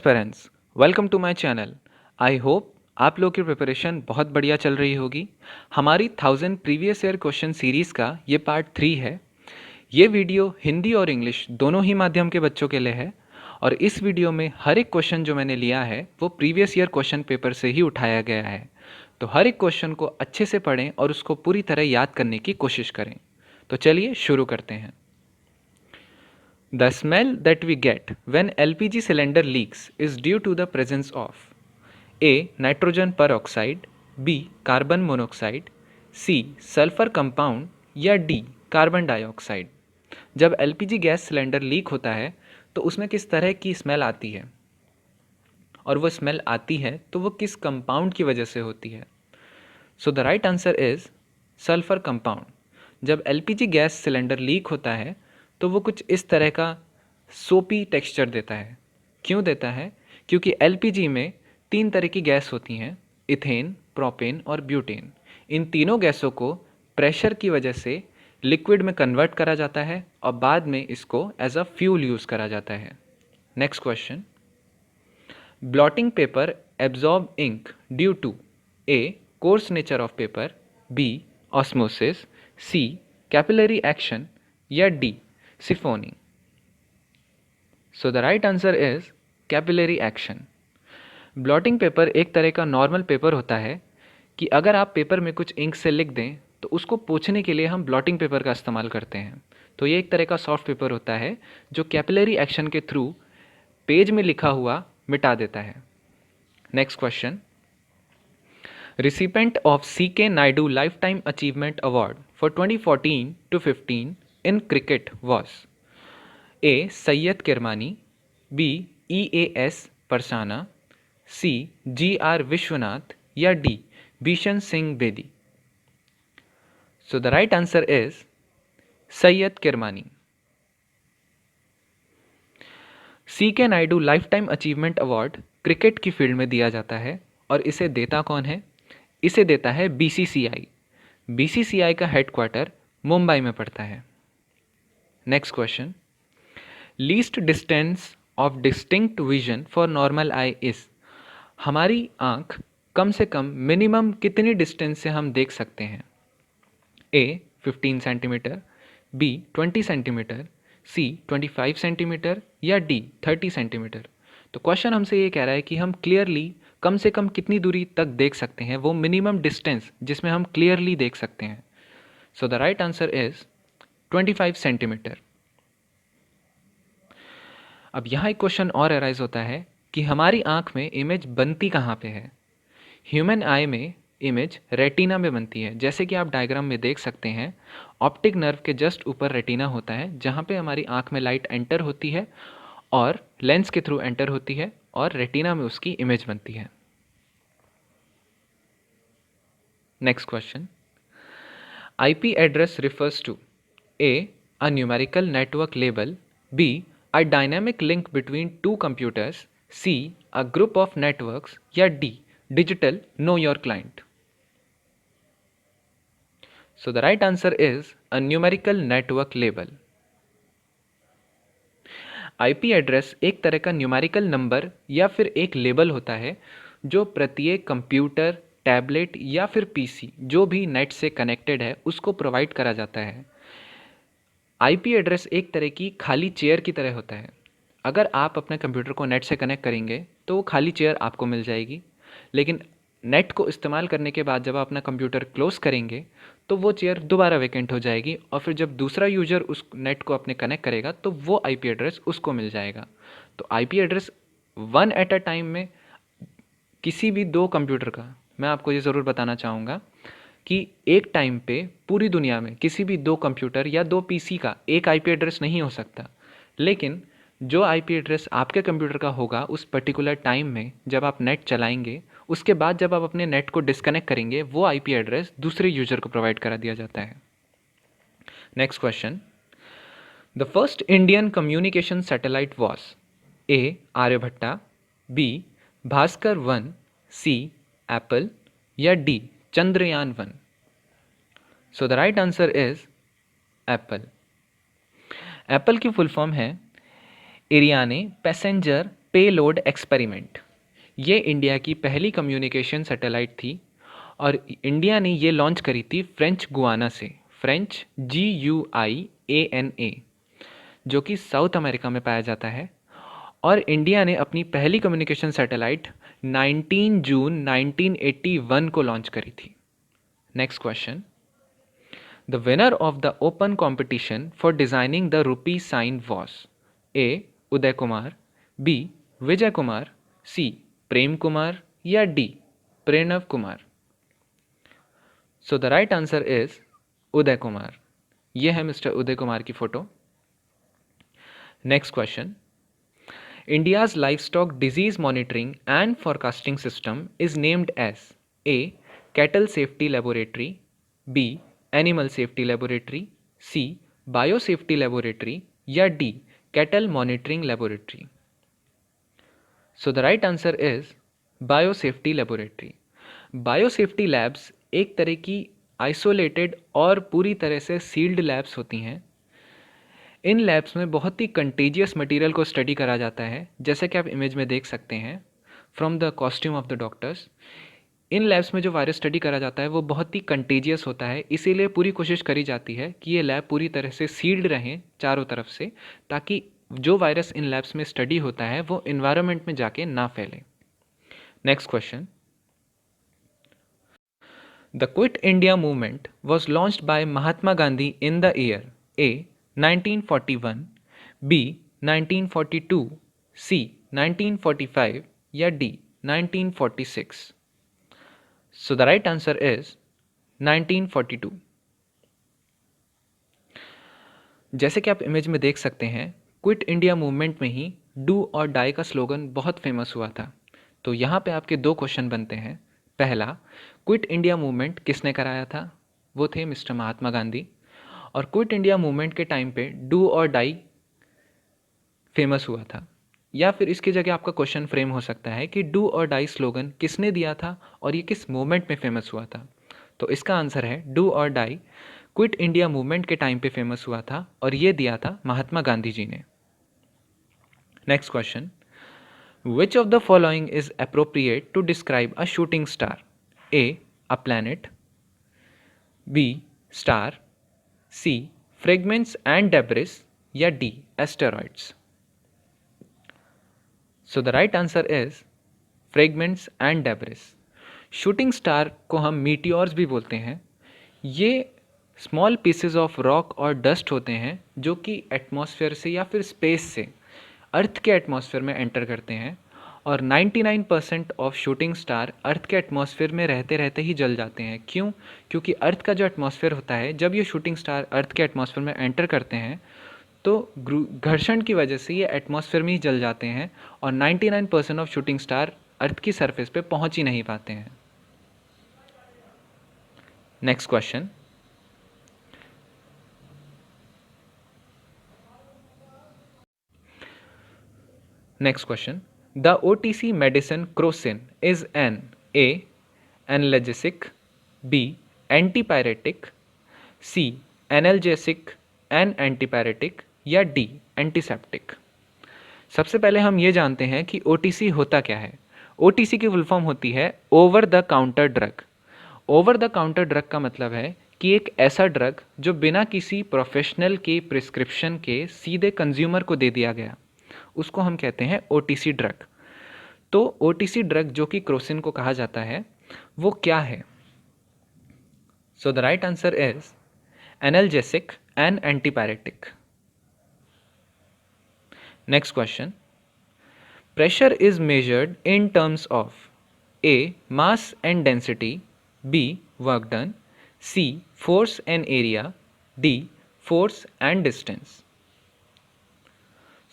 Aspirants, welcome to my channel. I hope आप लोग की प्रिपरेशन बहुत बढ़िया चल रही होगी। हमारी 1000 प्रीवियस ईयर क्वेश्चन सीरीज़ का ये पार्ट 3 है। ये वीडियो हिंदी और इंग्लिश दोनों ही माध्यम के बच्चों के लिए है और इस वीडियो में हर एक क्वेश्चन जो मैंने लिया है वो प्रीवियस ईयर क्वेश्चन पेपर से ही उठाया गया है। तो हर एक क्वेश्चन को अच्छे से पढ़ें और उसको पूरी तरह याद करने की कोशिश करें। तो चलिए शुरू करते हैं। The smell that we get when LPG cylinder leaks is due to the presence of A. Nitrogen peroxide, B. Carbon monoxide, C. Sulfur compound या D. Carbon dioxide. जब LPG गैस सिलेंडर लीक होता है तो उसमें किस तरह की smell आती है और वो स्मेल आती है तो वो किस कंपाउंड की वजह से होती है। So the right answer is sulphur compound. जब LPG गैस सिलेंडर लीक होता है तो वो कुछ इस तरह का सोपी टेक्सचर देता है। क्यों देता है? क्योंकि LPG में 3 तरह की गैस होती हैं, इथेन, प्रोपेन और ब्यूटेन। इन तीनों गैसों को प्रेशर की वजह से लिक्विड में कन्वर्ट करा जाता है और बाद में इसको एज अ फ्यूल यूज़ करा जाता है। Next question. Blotting paper absorb ink due to A. coarse nature of paper, B. osmosis, C. capillary action या D. siphoning. So the right answer is capillary action. Blotting paper एक तरह का normal paper होता है कि अगर आप paper में कुछ इंक से लिख दें तो उसको पोंछने के लिए हम ब्लॉटिंग पेपर का इस्तेमाल करते हैं। तो ये एक तरह का सॉफ्ट पेपर होता है जो कैपिलरी एक्शन के थ्रू पेज में लिखा हुआ मिटा देता है। Next question. Recipient of C.K. Naidu Lifetime Achievement Award for 2014 to 15 in cricket was A. Sayyid Kirmani, B. E.A.S. Parsana, C. G.R. Vishwanath या D. Bishan Singh Bedi. So the right answer is Sayyid Kirmani. C.K. Naidu life time achievement award cricket की field में दिया जाता है और इसे देता कौन है? इसे देता है BCCI। BCCI का हेडक्वार्टर मुंबई में पड़ता है। Next question. Least distance of distinct vision for normal I is. हमारी आँख कम से कम मिनिमम कितनी डिस्टेंस से हम देख सकते हैं? A. 15 centimetre, B. 20 centimetre, C. 25 centimetre या D. 30 सेंटीमीटर। तो क्वेश्चन हमसे ये कह रहा है कि हम क्लियरली कम से कम कितनी दूरी तक देख सकते हैं, वो मिनिमम डिस्टेंस जिसमें हम क्लियरली देख सकते हैं। सो the right answer is 25 centimetre. अब यहाँ एक क्वेश्चन और अराइज होता है कि हमारी आँख में इमेज बनती कहाँ पे है? ह्यूमन आई में इमेज रेटिना में बनती है। जैसे कि आप डायग्राम में देख सकते हैं, ऑप्टिक नर्व के जस्ट ऊपर रेटिना होता है जहाँ पे हमारी आँख में लाइट एंटर होती है और लेंस के थ्रू एंटर होती है और रेटिना में उसकी इमेज बनती है। Next question. IP address refers to A. a numerical network label, B. a dynamic link between two computers, C. a group of networks या D. digital know your client. So the right answer is a numerical network label. IP address एक तरह का numerical number या फिर एक label होता है जो प्रत्येक कंप्यूटर, टैबलेट या फिर PC जो भी नेट से कनेक्टेड है उसको प्रोवाइड करा जाता है। IP एड्रेस एक तरह की खाली चेयर की तरह होता है। अगर आप अपने कंप्यूटर को नेट से कनेक्ट करेंगे तो वो खाली चेयर आपको मिल जाएगी, लेकिन नेट को इस्तेमाल करने के बाद जब आप अपना कंप्यूटर क्लोज करेंगे तो वो चेयर दोबारा वैकेंट हो जाएगी और फिर जब दूसरा यूजर उस नेट को अपने कनेक्ट करेगा तो वो IP एड्रेस उसको मिल जाएगा। तो IP address one at a time में किसी भी दो कंप्यूटर का, मैं आपको ये ज़रूर बताना चाहूँगा कि एक टाइम पे पूरी दुनिया में किसी भी दो कंप्यूटर या दो PC का एक IP एड्रेस नहीं हो सकता, लेकिन जो IP एड्रेस आपके कंप्यूटर का होगा उस पर्टिकुलर टाइम में जब आप नेट चलाएंगे, उसके बाद जब आप अपने नेट को डिस्कनेक्ट करेंगे वो IP एड्रेस दूसरे यूजर को प्रोवाइड करा दिया जाता है। Next question. The first Indian communication satellite was A. Aryabhata, B. Bhaskara 1, C. APPLE या D. Chandrayaan 1। So the right answer is APPLE. APPLE की फुल फॉर्म है एरियाने पैसेंजर पेलोड एक्सपेरिमेंट। ये इंडिया की पहली कम्युनिकेशन सैटेलाइट थी और इंडिया ने ये लॉन्च करी थी फ्रेंच गुआना से, फ्रेंच GUIANA, जो कि साउथ अमेरिका में पाया जाता है। और इंडिया ने अपनी पहली कम्युनिकेशन सैटेलाइट 19 जून 1981 को लॉन्च करी थी। Next question, the winner of the open competition for designing the rupee sign was A Uday Kumar, B Vijay Kumar, C Prem Kumar या D Pranav Kumar. So the right answer is Uday Kumar. ये है मिस्टर उदय कुमार की photo. Next question, India's livestock disease monitoring and forecasting system is named as A. Cattle Safety Laboratory, B. Animal Safety Laboratory, C. Biosafety Laboratory या D. Cattle Monitoring Laboratory। So the right answer is Biosafety Laboratory। Biosafety Labs एक तरह की isolated और पूरी तरह से sealed labs होती हैं। इन लैब्स में बहुत ही कंटेजियस मटेरियल को स्टडी करा जाता है, जैसे कि आप इमेज में देख सकते हैं from the costume of the doctors. In labs में जो वायरस स्टडी करा जाता है वो बहुत ही कंटेजियस होता है, इसीलिए पूरी कोशिश करी जाती है कि ये लैब पूरी तरह से सील्ड रहें चारों तरफ से, ताकि जो वायरस इन लैब्स में स्टडी होता है वो इन्वायरमेंट में जाके ना फैले। Next question, the quit India movement was launched by Mahatma Gandhi in the year A 1941, B 1942, C 1945 या D 1946। So the right answer is 1942। जैसे कि आप इमेज में देख सकते हैं, क्विट इंडिया मूवमेंट में ही डू और डाई का स्लोगन बहुत फेमस हुआ था। तो यहाँ पे आपके दो क्वेश्चन बनते हैं। पहला, क्विट इंडिया मूवमेंट किसने कराया था? वो थे मिस्टर महात्मा गांधी। और क्विट इंडिया मूवमेंट के टाइम पे डू और डाई फेमस हुआ था। या फिर इसकी जगह आपका क्वेश्चन फ्रेम हो सकता है कि डू और डाई स्लोगन किसने दिया था और ये किस मूवमेंट में फेमस हुआ था? तो इसका आंसर है डू और डाई क्विट इंडिया मूवमेंट के टाइम पे फेमस हुआ था और ये दिया था महात्मा गांधी जी ने। Next question, which of the following is appropriate to describe a shooting star? A a planet, B star, C. Fragments and debris या D. Asteroids। So the right answer is fragments and debris। Shooting star को हम meteors भी बोलते हैं। ये small pieces of rock और dust होते हैं जो कि एटमॉस्फेयर से या फिर स्पेस से अर्थ के एटमॉस्फेयर में एंटर करते हैं और 99% ऑफ शूटिंग स्टार अर्थ के एटमॉस्फेयर में रहते रहते ही जल जाते हैं। क्यों? क्योंकि अर्थ का जो एटमॉस्फेयर होता है, जब ये शूटिंग स्टार अर्थ के एटमॉस्फेयर में एंटर करते हैं तो घर्षण की वजह से ये एटमॉस्फेयर में ही जल जाते हैं और 99% ऑफ शूटिंग स्टार अर्थ की सरफेस पे पहुंच ही नहीं पाते हैं। Next question, The OTC medicine crocin is an A. analgesic, B. antipyretic, C. analgesic and antipyretic या D. antiseptic। सबसे पहले हम ये जानते हैं कि OTC होता क्या है। OTC की फुल फॉर्म होती है over the counter drug. Over the counter drug का मतलब है कि एक ऐसा ड्रग जो बिना किसी प्रोफेशनल के प्रिस्क्रिप्शन के सीधे कंज्यूमर को दे दिया गया, उसको हम कहते हैं OTC ड्रग। तो OTC ड्रग जो कि क्रोसिन को कहा जाता है वो क्या है? So the right answer is analgesic and antipyretic. Next question, pressure is measured in terms of A mass and density, B work done, C force and area, D force and distance.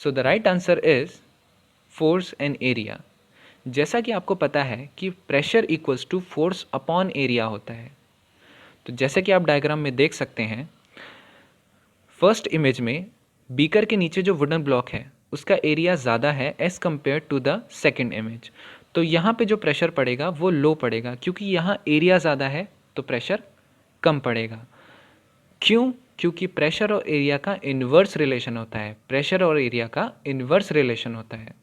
So the right answer is force and area. जैसा कि आपको पता है कि pressure equals to force upon area होता है। तो जैसे कि आप डायग्राम में देख सकते हैं, फर्स्ट इमेज में बीकर के नीचे जो वुडन ब्लॉक है उसका एरिया ज़्यादा है as compare to the second image. तो यहाँ पे जो प्रेशर पड़ेगा वो लो पड़ेगा, क्योंकि यहाँ एरिया ज़्यादा है तो प्रेशर कम पड़ेगा। क्यों? क्योंकि प्रेशर और एरिया का इन्वर्स रिलेशन होता है। प्रेशर और एरिया का इन्वर्स रिलेशन होता है।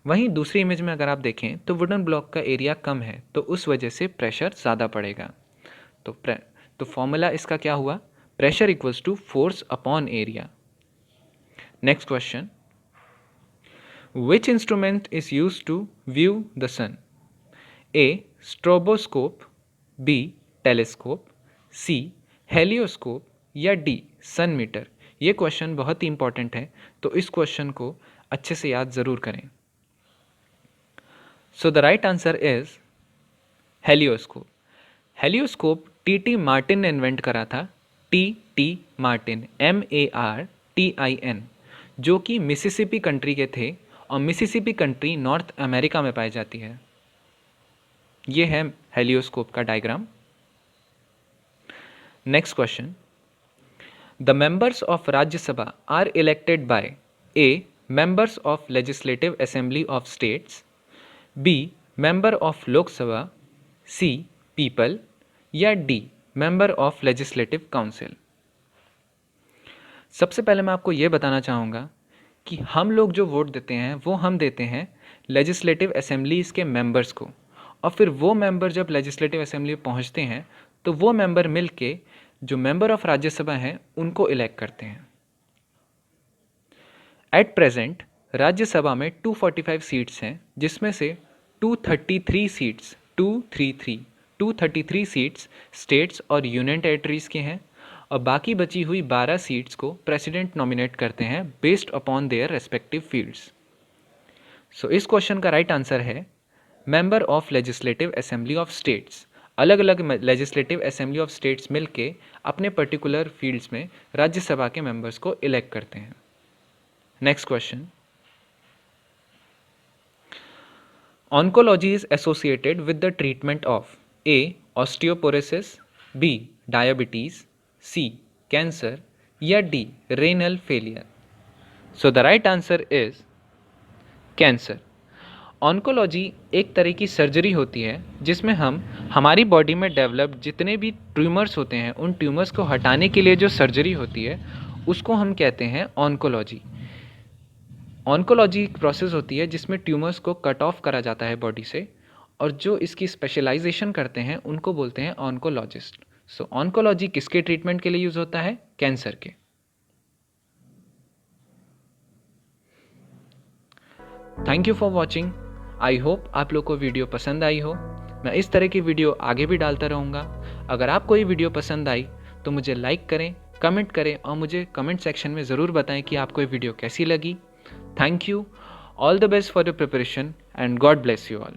वहीं दूसरी इमेज में अगर आप देखें तो वुडन ब्लॉक का एरिया कम है, तो उस वजह से प्रेशर ज़्यादा पड़ेगा। तो फॉर्मूला इसका क्या हुआ? Pressure equals to force upon area. Next question, which instrument is use to view the sun? A stroboscope, B telescope, C helioscope या डी सन मीटर। ये क्वेश्चन बहुत ही इंपॉर्टेंट है, तो इस क्वेश्चन को अच्छे से याद ज़रूर करें। So the right answer is helioscope. Helioscope T Martin ने इन्वेंट करा था। टी मार्टिन, MARTIN, जो कि मिसिसिपी कंट्री के थे, और मिसिसिपी कंट्री नॉर्थ अमेरिका में पाई जाती है। ये है हेलियोस्कोप का diagram. Next question, the members of Rajya Sabha are elected by A members of legislative assembly of states, B member of Lok Sabha, C people या D member of legislative council. सबसे पहले मैं आपको ये बताना चाहूँगा कि हम लोग जो वोट देते हैं वो हम देते हैं लेजिस्लेटिव असेंबलीज़ के मेंबर्स को, और फिर वो मेंबर जब लेजिस्लेटिव असेंबली में पहुँचते हैं तो वो मेंबर मिल के जो मेंबर ऑफ राज्यसभा हैं उनको इलेक्ट करते हैं। एट प्रेजेंट राज्यसभा में 245 सीट्स हैं, जिसमें से 233 सीट्स स्टेट्स और यूनियन टेरिटरीज़ के हैं, और बाकी बची हुई 12 सीट्स को प्रेसिडेंट नॉमिनेट करते हैं based upon their respective fields. So इस क्वेश्चन का राइट आंसर है member of legislative assembly of states. अलग अलग लेजिस्लेटिव असेंबली ऑफ स्टेट्स मिलके अपने पर्टिकुलर फील्ड्स में राज्यसभा के मेंबर्स को इलेक्ट करते हैं। Next question, oncology is associated with the treatment of A osteoporosis, B diabetes, C cancer या D renal failure। So the right answer is cancer। Oncology एक तरह की सर्जरी होती है जिसमें हम हमारी बॉडी में डेवलप्ड जितने भी ट्यूमर्स होते हैं उन ट्यूमर्स को हटाने के लिए जो सर्जरी होती है उसको हम कहते हैं ऑन्कोलॉजी। ऑन्कोलॉजी एक प्रोसेस होती है जिसमें ट्यूमर्स को कट ऑफ करा जाता है बॉडी से, और जो इसकी स्पेशलाइजेशन करते हैं उनको बोलते हैं ऑन्कोलॉजिस्ट। सो ऑन्कोलॉजी किसके ट्रीटमेंट के लिए यूज़ होता है? कैंसर के। Thank you for watching. I hope आप लोग को वीडियो पसंद आई हो। मैं इस तरह की वीडियो आगे भी डालता रहूँगा। अगर आपको ये वीडियो पसंद आई तो मुझे लाइक करें, कमेंट करें, और मुझे कमेंट सेक्शन में ज़रूर बताएं कि आपको ये वीडियो कैसी लगी। Thank you. All the best for your preparation and God bless you all.